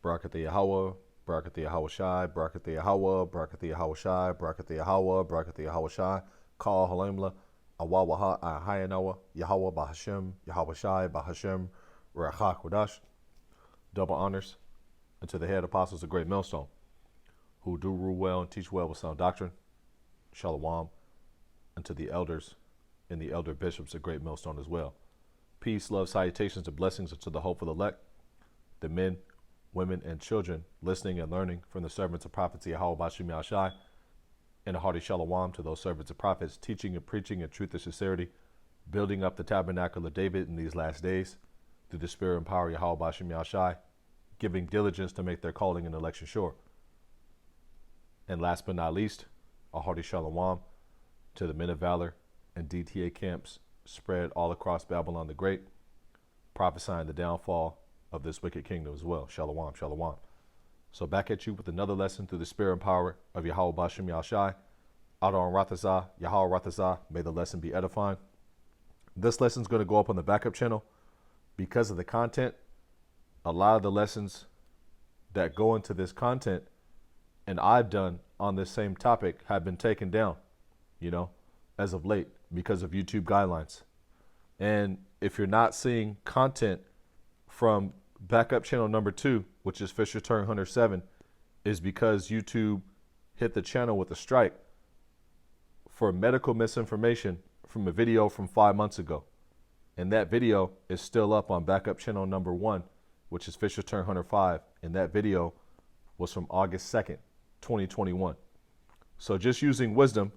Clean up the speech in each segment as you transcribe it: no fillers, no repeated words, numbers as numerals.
Barakatha Yahweh, Barakatha Yahweh Shai, Barakatha Yahweh, Barakatha Yahweh Shai, Barakatha Yahweh, Barakatha Yahweh Shai, Kal Halimla, Awawaha, Ahayanawa, Yahweh Bahashem, Yahweh Shai, Bahashem, Rachak Wadash. Double honors unto the head apostles of Great Millstone, who do rule well and teach well with sound doctrine. Shalom unto the elders and the elder bishops of Great Millstone as well. Peace, love, salutations, and blessings unto the hope of the elect, the men, women, and children listening and learning from the servants of prophets Yahweh Bashim Yahshai, and a hearty shalom to those servants of prophets, teaching and preaching in truth and sincerity, building up the tabernacle of David in these last days, through the spirit and power of Yahweh Bashim Yahshai, giving diligence to make their calling and election sure. And last but not least, a hearty shalom to the men of valor and DTA camps spread all across Babylon the Great, prophesying the downfall of this wicked kingdom as well. Shalom, shalom. So back at you with another lesson through the spirit and power of Yahweh Bashim Yahshai. Adon Rathazah, Yahweh Rathazah, may the lesson be edifying. This lesson is going to go up on the backup channel because of the content. A lot of the lessons that go into this content and I've done on this same topic have been taken down, as of late because of YouTube guidelines. And if you're not seeing content from backup channel number 2, which is Fisher Turn Hunter 7, is because YouTube hit the channel with a strike for medical misinformation from a video from 5 months ago. And that video is still up on backup channel number 1, which is Fisher Turn Hunter 5. And that video was from August 2nd, 2021. So just using wisdom,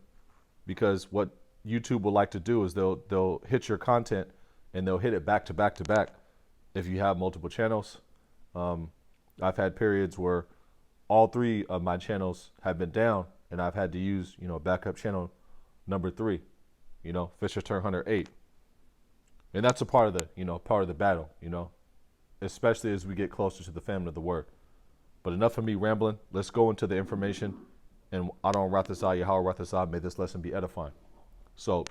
because what YouTube will like to do is they'll hit your content and they'll hit it back to back to back if you have multiple channels. I've had periods where all 3 of my channels have been down and I've had to use, backup channel number 3, Fisher Turn Hunter 8. And that's a part of the battle, especially as we get closer to the famine of the word. But enough of me rambling. Let's go into the information. And Adon Rathazah, Yahweh Rathazah, may this lesson be edifying. So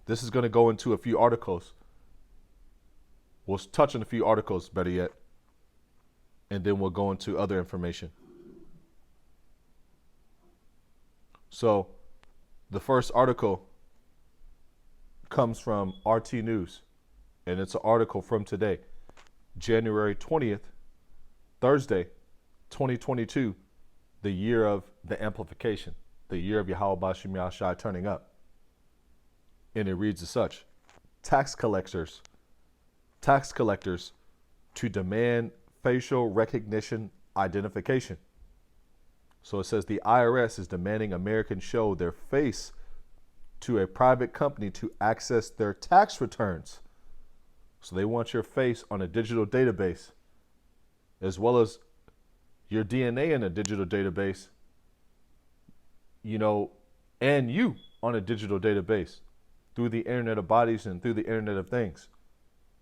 this is going to go into a few articles. We'll touch on a few articles, better yet, and then we'll go into other information. So the first article comes from RT News, and it's an article from today, January 20th, Thursday, 2022, the year of the amplification, the year of Yahweh Bashim Yahshai turning up. And it reads as such: tax collectors to demand facial recognition identification. So it says the IRS is demanding Americans show their face to a private company to access their tax returns. So they want your face on a digital database, as well as your DNA in a digital database, and you on a digital database through the Internet of Bodies and through the Internet of Things,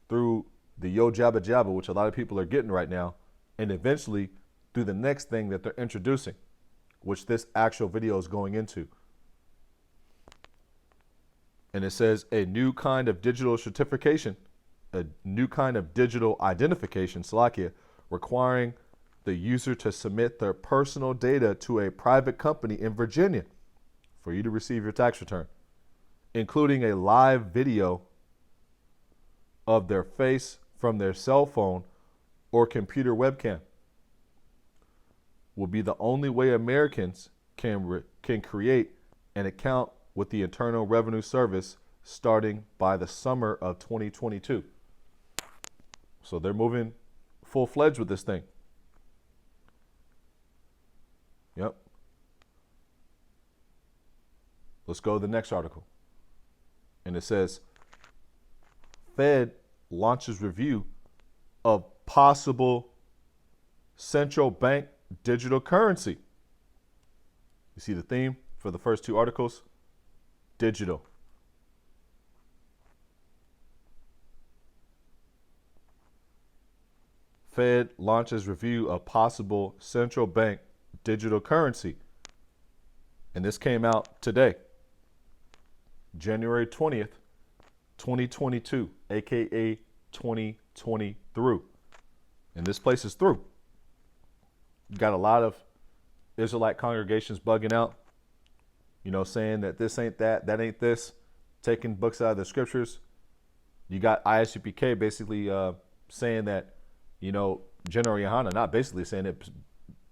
through the Yo Jabba Jabba, which a lot of people are getting right now, and eventually through the next thing that they're introducing, which this actual video is going into. And it says a new kind of digital certification, a new kind of digital identification, Salakia, requiring the user to submit their personal data to a private company in Virginia for you to receive your tax return, including a live video of their face from their cell phone or computer webcam, will be the only way Americans can create an account with the Internal Revenue Service starting by the summer of 2022. So they're moving full-fledged with this thing. Yep. Let's go to the next article. And it says, Fed launches review of possible central bank digital currency. You see the theme for the first 2 articles? Digital. Fed launches review of possible central bank digital currency. And this came out today, January 20th, 2022, aka 2020 through. And this place is through. You got a lot of Israelite congregations bugging out, saying that this ain't that, that ain't this, taking books out of the scriptures. You got ISUPK basically saying that, General Yohana, not basically saying it,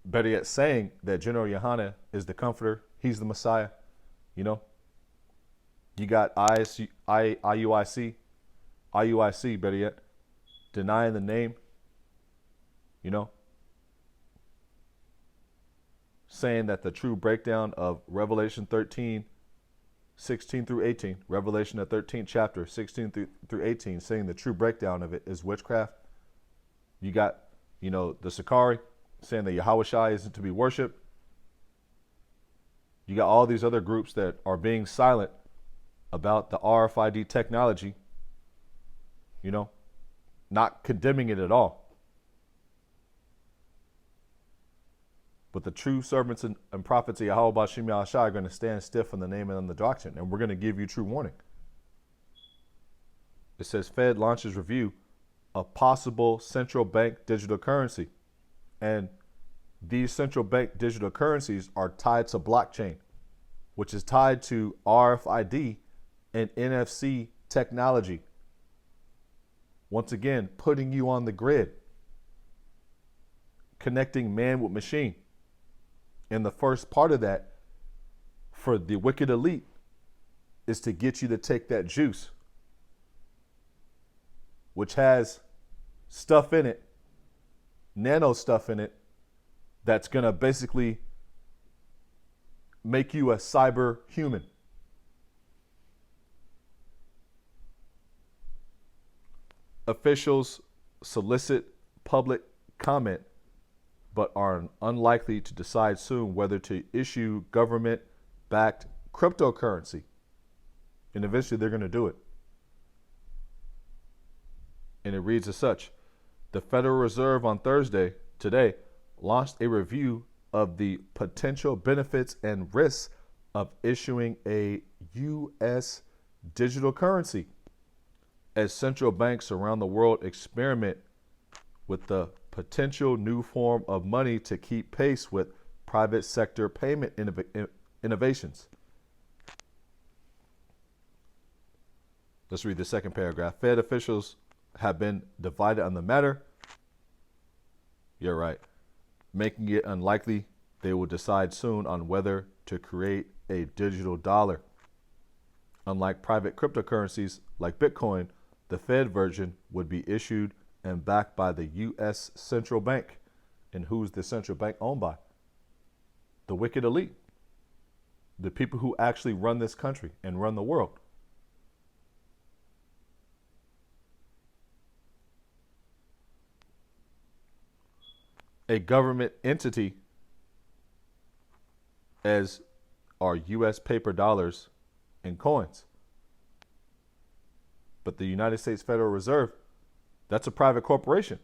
better yet saying that General Yohana is the comforter. He's the Messiah. You got IUIC, better yet, denying the name, saying that the true breakdown of Revelation 13, 16 through 18, Revelation the 13th chapter, 16 through 18, saying the true breakdown of it is witchcraft. You got, the Sakari saying that Yahweh Shai isn't to be worshipped. You got all these other groups that are being silent about the RFID technology, not condemning it at all. But the true servants and prophets of Yahweh Bashim Yahshai are going to stand stiff on the name and on the doctrine, and we're going to give you true warning. It says Fed launches review of possible central bank digital currency. And these central bank digital currencies are tied to blockchain, which is tied to RFID and NFC technology. Once again, putting you on the grid, connecting man with machine. And the first part of that for the wicked elite is to get you to take that juice, which has stuff in it, nano stuff in it, that's going to basically make you a cyber human. Officials solicit public comment, but are unlikely to decide soon whether to issue government-backed cryptocurrency. And eventually they're going to do it. And it reads as such. The Federal Reserve on Thursday, today, launched a review of the potential benefits and risks of issuing a U.S. digital currency as central banks around the world experiment with the potential new form of money to keep pace with private sector payment innovations. Let's read the second paragraph. Fed officials have been divided on the matter. You're right. Making it unlikely they will decide soon on whether to create a digital dollar. Unlike private cryptocurrencies like Bitcoin, the Fed version would be issued and backed by the U.S. Central Bank. And who's the central bank owned by? The wicked elite. The people who actually run this country and run the world. A government entity, as are U.S. paper dollars and coins. But the United States Federal Reserve, that's a private corporation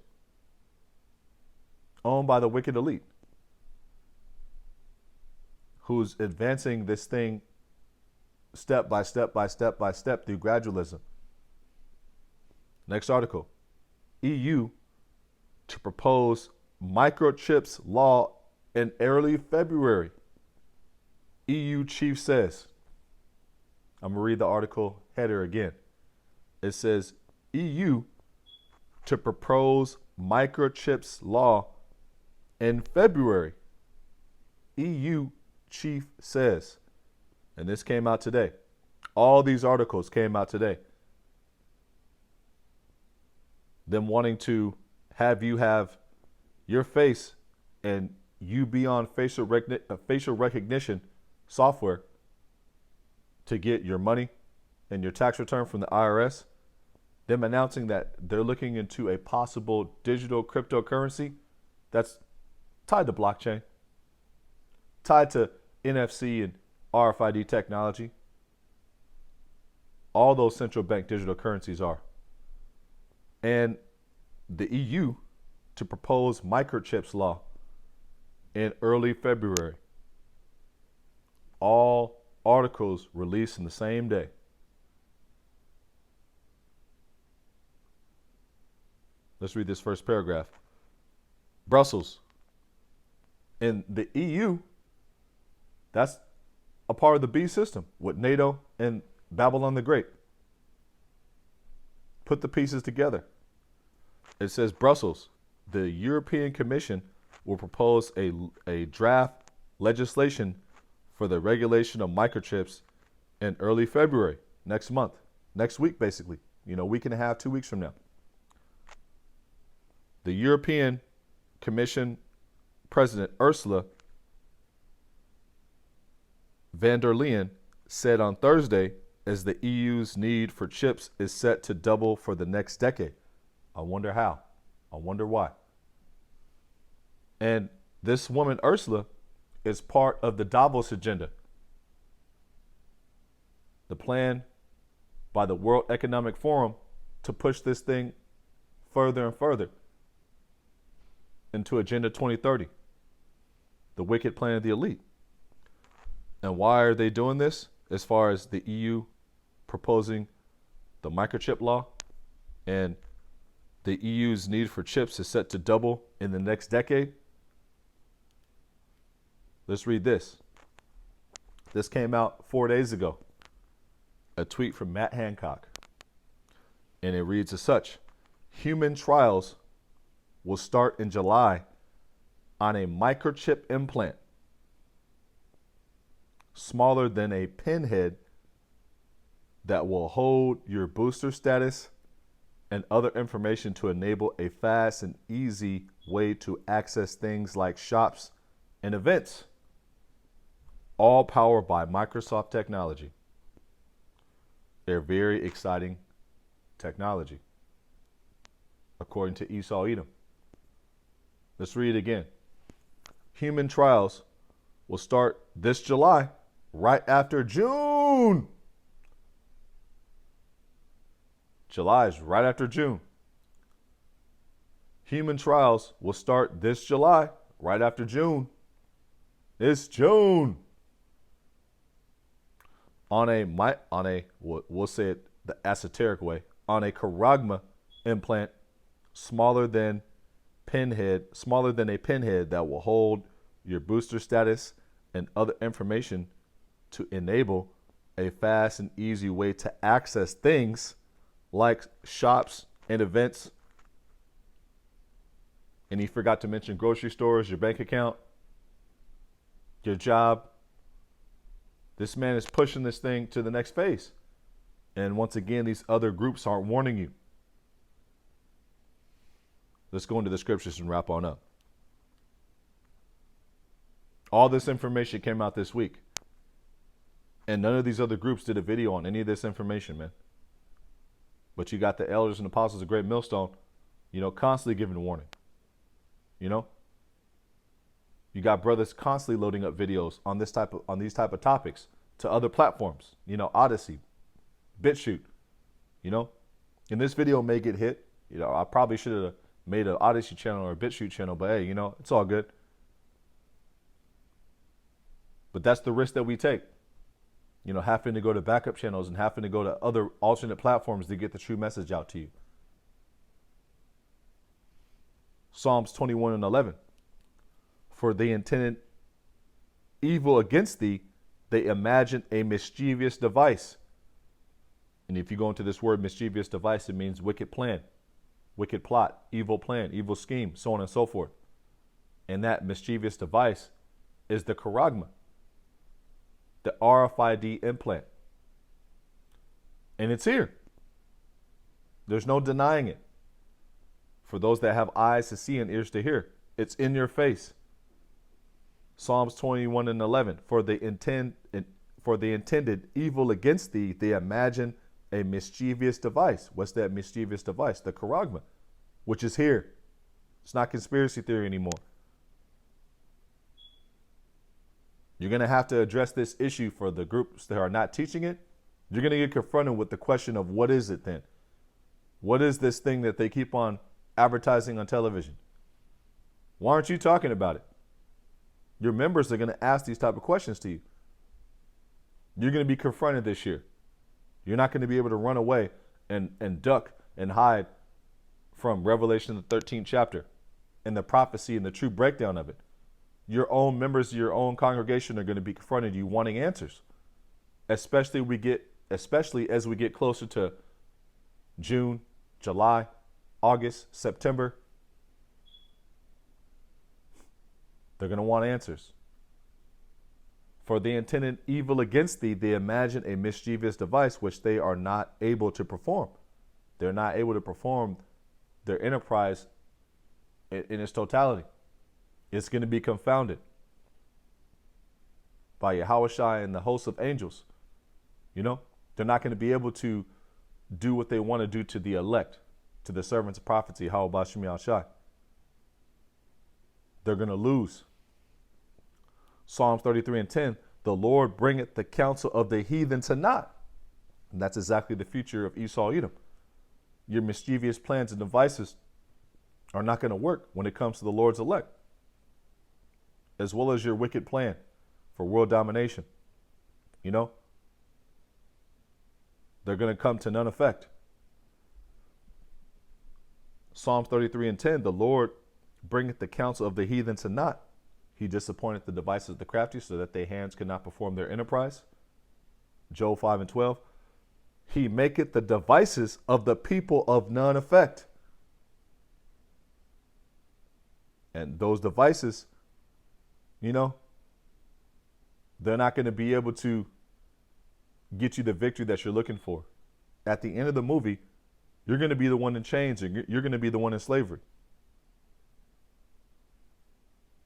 owned by the wicked elite who's advancing this thing step by step by step by step through gradualism. Next article. EU to propose microchips law in early February. EU chief says, I'm going to read the article header again. It says, EU to propose microchips law in February. EU chief says, and this came out today. All these articles came out today. Them wanting to have you have your face and you be on facial recognition software to get your money and your tax return from the IRS. Them announcing that they're looking into a possible digital cryptocurrency that's tied to blockchain, tied to NFC and RFID technology. All those central bank digital currencies are. And the EU to propose microchips law in early February. All articles released in the same day. Let's read this first paragraph. Brussels. And the EU, that's a part of the B system with NATO and Babylon the Great. Put the pieces together. It says Brussels, the European Commission will propose a draft legislation for the regulation of microchips in early February, next month, next week, basically, a week and a half, 2 weeks from now. The European Commission President Ursula von der Leyen said on Thursday as the EU's need for chips is set to double for the next decade. I wonder how. I wonder why. And this woman, Ursula, is part of the Davos agenda. The plan by the World Economic Forum to push this thing further and further into Agenda 2030. The wicked plan of the elite. And why are they doing this? As far as the EU proposing the microchip law, and the EU's need for chips is set to double in the next decade. Let's read this. This came out 4 days ago. A tweet from Matt Hancock. And it reads as such: human trials will start in July on a microchip implant smaller than a pinhead that will hold your booster status and other information to enable a fast and easy way to access things like shops and events, all powered by Microsoft technology. They're very exciting technology, according to Esau Edom. Let's read it again. Human trials will start this July, right after June. July is right after June. Human trials will start this July, right after June. It's June. We'll say it the esoteric way, on a Charagma implant smaller than a pinhead that will hold your booster status and other information to enable a fast and easy way to access things like shops and events. And he forgot to mention grocery stores, your bank account, your job. This man is pushing this thing to the next phase. And once again, these other groups aren't warning you. Let's go into the scriptures and wrap on up. All this information came out this week. And none of these other groups did a video on any of this information, man. But you got the elders and apostles of Great Millstone, constantly giving warning. You got brothers constantly loading up videos on these type of topics to other platforms. Odyssey, BitChute. And this video may get hit. I probably should have made an Odyssey channel or a BitChute channel, but hey, it's all good. But that's the risk that we take. Having to go to backup channels and having to go to other alternate platforms to get the true message out to you. Psalms 21:11. For they intended evil against thee, they imagined a mischievous device. And if you go into this word mischievous device, it means wicked plan, wicked plot, evil plan, evil scheme, so on and so forth. And that mischievous device is the Charagma, the RFID implant. And it's here. There's no denying it. For those that have eyes to see and ears to hear, it's in your face. Psalms 21:11. For they intended evil against thee, they imagine a mischievous device. What's that mischievous device? The Charagma, which is here. It's not conspiracy theory anymore. You're going to have to address this issue for the groups that are not teaching it. You're going to get confronted with the question of what is it then? What is this thing that they keep on advertising on television? Why aren't you talking about it? Your members are going to ask these type of questions to you. You're going to be confronted this year. You're not going to be able to run away and duck and hide from Revelation, the 13th chapter, and the prophecy and the true breakdown of it. your own members of your own congregation are going to be confronting you wanting answers, especially as we get closer to June, July, August, September. They're going to want answers. For they intended evil against thee, they imagine a mischievous device which they are not able to perform. They're not able to perform their enterprise in its totality. It's going to be confounded by Yahushua and the host of angels. You know, they're not going to be able to do what they want to do to the elect, to the servants of prophecy, Yahweh Bashim Yahshai. They're going to lose. Psalms 33:10, the Lord bringeth the counsel of the heathen to naught. And that's exactly the future of Esau Edom. Your mischievous plans and devices are not going to work when it comes to the Lord's elect, as well as your wicked plan for world domination. You know, they're going to come to none effect. Psalms 33:10, the Lord bringeth the counsel of the heathen to naught. He disappointed the devices of the crafty so that their hands could not perform their enterprise. Job 5:12, he maketh the devices of the people of none effect. And those devices, you know, they're not going to be able to get you the victory that you're looking for. At the end of the movie, you're going to be the one in chains, and you're going to be the one in slavery.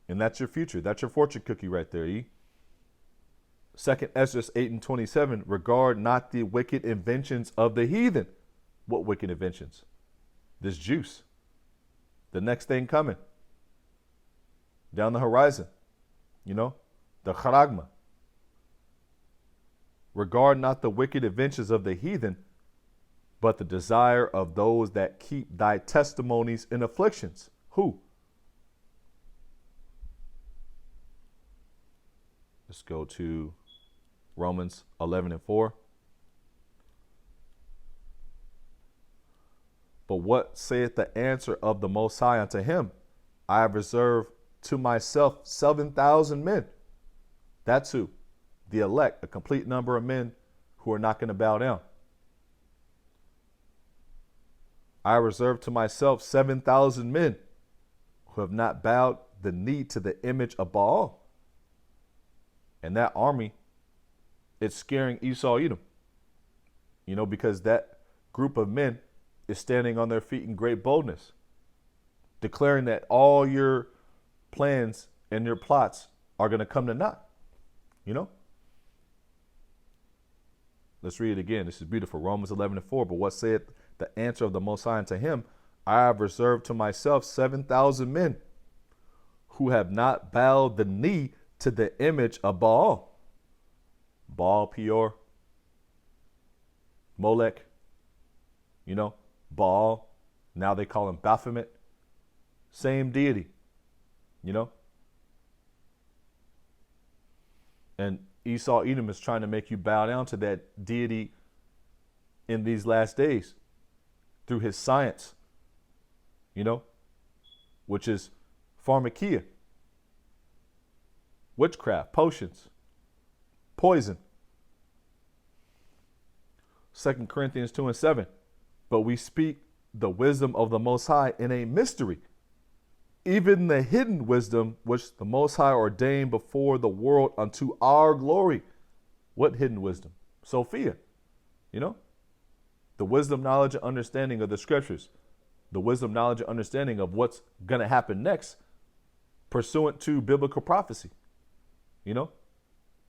And that's your future. That's your fortune cookie right there, E. 2 Ezra 8:27, regard not the wicked inventions of the heathen. What wicked inventions? This juice. The next thing coming. Down the horizon. You know, the charagma. Regard not the wicked inventions of the heathen, but the desire of those that keep thy testimonies in afflictions. Who? Let's go to Romans 11:4. But what saith the answer of the Most High unto him? I have reserved to myself 7,000 men. That's who? The elect, a complete number of men who are not going to bow down. I reserve to myself 7,000 men who have not bowed the knee to the image of Baal. And that army, it's scaring Esau Edom. You know, because that group of men is standing on their feet in great boldness, declaring that all your plans and your plots are going to come to naught. You know? Let's read it again. This is beautiful. Romans 11:4. But what saith the answer of the Most High unto him? I have reserved to myself 7,000 men who have not bowed the knee to the image of Baal. Baal Peor, Molech, you know, Baal. Now they call him Baphomet. Same deity, you know. And Esau Edom is trying to make you bow down to that deity in these last days through his science, you know, which is pharmakia. Witchcraft, potions, poison. 2 Corinthians 2:7. But we speak the wisdom of the Most High in a mystery, even the hidden wisdom which the Most High ordained before the world unto our glory. What hidden wisdom? Sophia. You know? The wisdom, knowledge, and understanding of the scriptures. The wisdom, knowledge, and understanding of what's going to happen next, pursuant to biblical prophecy. You know,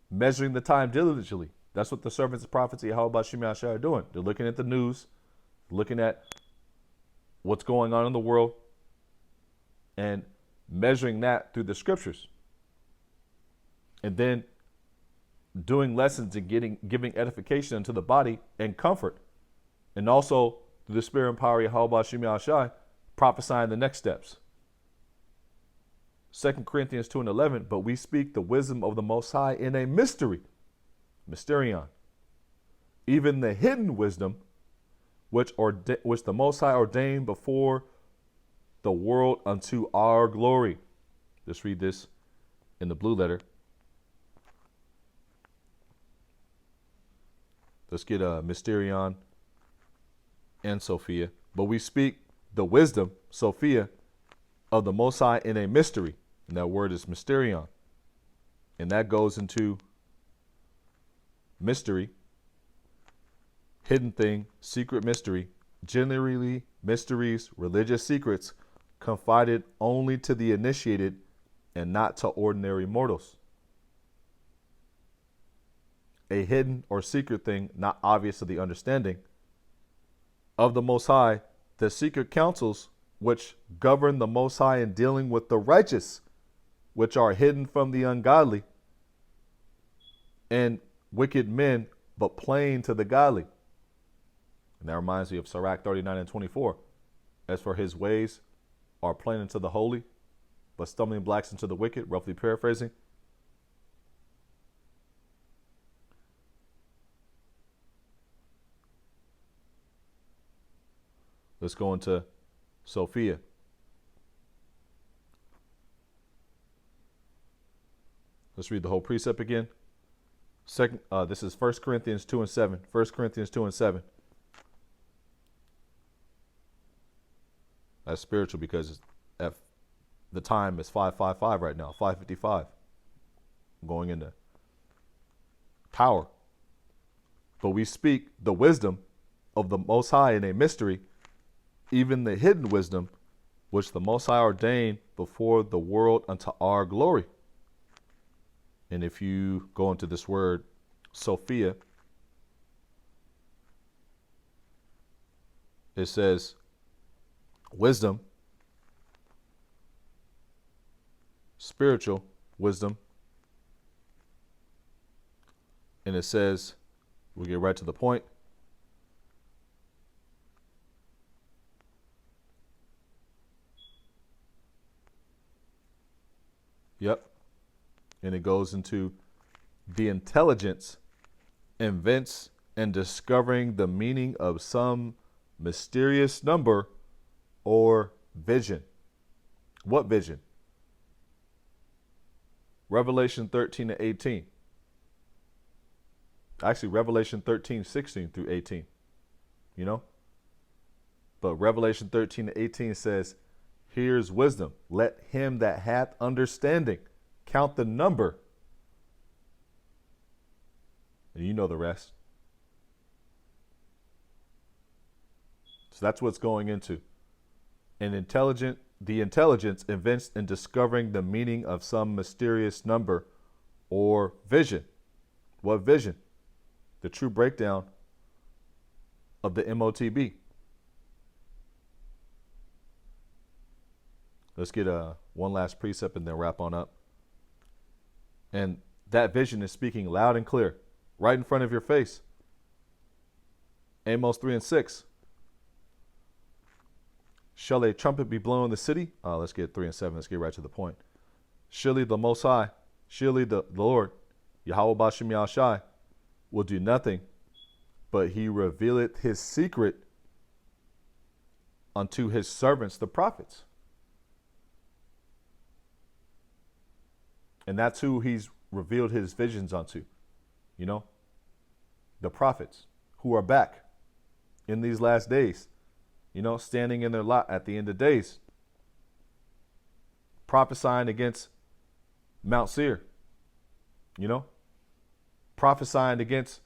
measuring the time diligently. That's what the servants of prophecy, how about Shimei are doing. They're looking at the news, looking at what's going on in the world, and measuring that through the scriptures. And then doing lessons and giving edification unto the body and comfort. And also through the spirit and power of Yahweh Shimei Shai, prophesying the next steps. 2 Corinthians 2:11, but we speak the wisdom of the Most High in a mystery, mysterion, even the hidden wisdom which the Most High ordained before the world unto our glory. Let's read this in the blue letter. Let's get Mysterion and Sophia. But we speak the wisdom, Sophia, of the Most High in a mystery. And that word is Mysterion. And that goes into mystery, hidden thing, secret mystery, generally mysteries, religious secrets, confided only to the initiated and not to ordinary mortals. A hidden or secret thing not obvious to the understanding of the Most High, the secret counsels which govern the Most High in dealing with the righteous, which are hidden from the ungodly and wicked men, but plain to the godly. And that reminds me of Sirach 39 and 24. As for his ways are plain unto the holy, but stumbling blocks unto the wicked, roughly paraphrasing. Let's go into Sophia. Let's read the whole precept again. This is 1 Corinthians 2 and 7. 1 Corinthians 2 and 7. That's spiritual because at the time is 5:55 right now, 5:55. Going into power. But we speak the wisdom of the Most High in a mystery, even the hidden wisdom, which the Most High ordained before the world unto our glory. And if you go into this word, Sophia, it says wisdom, spiritual wisdom. And it says, we'll get right to the point. Yep. And it goes into the intelligence invents and discovering the meaning of some mysterious number or vision. What vision? Revelation 13 to 18. Actually, Revelation 13, 16 through 18. You know? But Revelation 13 to 18 says, here's wisdom. Let him that hath understanding count the number. And you know the rest. So that's what's going into. The intelligence invents in discovering the meaning of some mysterious number or vision. What vision? The true breakdown of the MOTB. Let's get one last precept and then wrap on up. And that vision is speaking loud and clear, right in front of your face. Amos 3 and 6. Shall a trumpet be blown in the city? Let's get 3 and 7. Let's get right to the point. Surely the Most High, surely the Lord, Yahweh Bashem Yahushai, will do nothing, but he revealeth his secret unto his servants, the prophets. And that's who he's revealed his visions unto, you know, the prophets who are back in these last days, you know, standing in their lot at the end of days, prophesying against Mount Seir, you know, prophesying against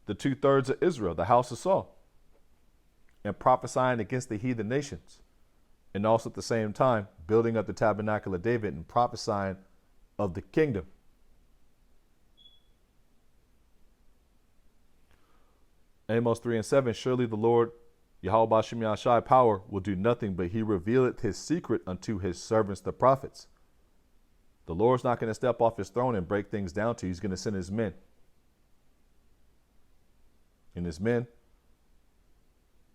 the 2/3 of Israel, the house of Saul, and prophesying against the heathen nations. And also at the same time, building up the tabernacle of David and prophesying of the kingdom. Amos 3 and 7, surely the Lord, Yahweh Bashem Yahushai, power, will do nothing, but he revealeth his secret unto his servants, the prophets. The Lord's not going to step off his throne and break things down to you. He's going to send his men. And his men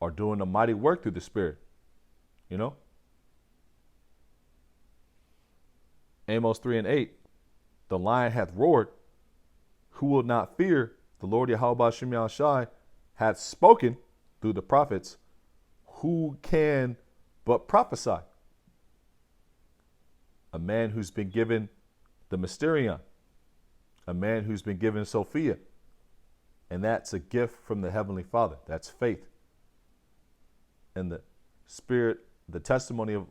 are doing a mighty work through the Spirit, you know? Amos 3 and 8, the lion hath roared. Who will not fear? The Lord Yahweh Bashem Yahushai hath spoken through the prophets. Who can but prophesy? A man who's been given the Mysterion, a man who's been given Sophia. And that's a gift from the Heavenly Father. That's faith. And the spirit, the testimony of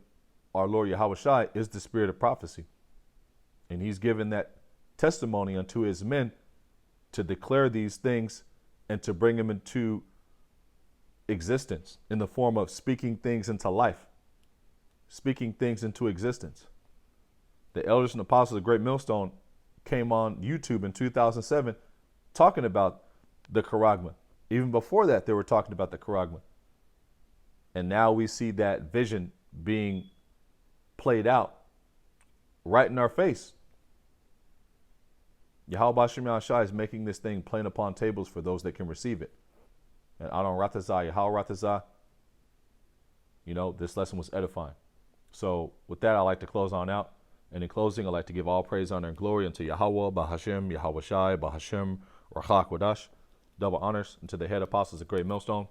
our Lord Yahweh Shai is the spirit of prophecy. And he's given that testimony unto his men to declare these things and to bring them into existence in the form of speaking things into life, speaking things into existence. The elders and apostles of Great Millstone came on YouTube in 2007 talking about the Charagma. Even before that, they were talking about the Charagma. And now we see that vision being played out right in our face. Yahweh Bashim Yahshai is making this thing plain upon tables for those that can receive it. And Adon Ratazah, Yahweh Ratazah, this lesson was edifying. So with that, I'd like to close on out. And in closing, I'd like to give all praise, honor, and glory unto Yahweh, Bahashim, Yahweh Shai, Bahashim, Rachak Wadash. Double honors unto the head apostles of Great Millstone,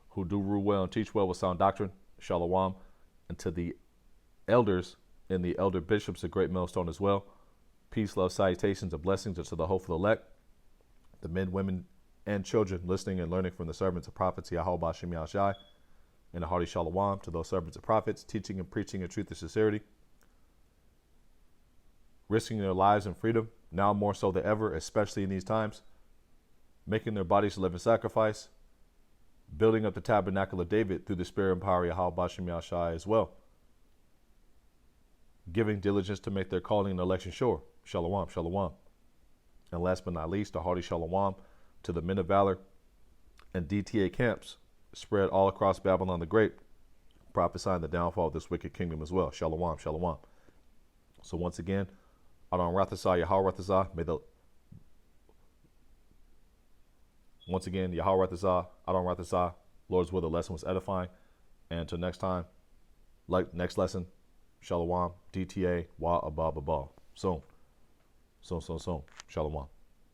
who do rule well and teach well with sound doctrine, Shalom, and to the elders and the elder bishops of Great Millstone as well. Peace, love, salutations, and blessings unto the hopeful elect, the men, women, and children listening and learning from the servants of prophets, Yahweh Bashim Yahshai, and a hearty Shalom to those servants of prophets, teaching and preaching in truth and sincerity, risking their lives and freedom, now more so than ever, especially in these times, making their bodies a living sacrifice, building up the tabernacle of David through the spirit and power of Yahweh Bashim Yahshai as well, giving diligence to make their calling and election sure. Shalom, shalom. And last but not least, a hearty shalom to the men of valor and DTA camps spread all across Babylon the Great, prophesying the downfall of this wicked kingdom as well. Shalom, shalom. So once again, Adon Rathasah, Yahweh Rathasah, once again, Yahweh Rathasah, Adon Rathasah, Lord's will, the lesson was edifying. And until next time, next lesson, Shalom, DTA, Wa Abba Babal. Soon. Shalom.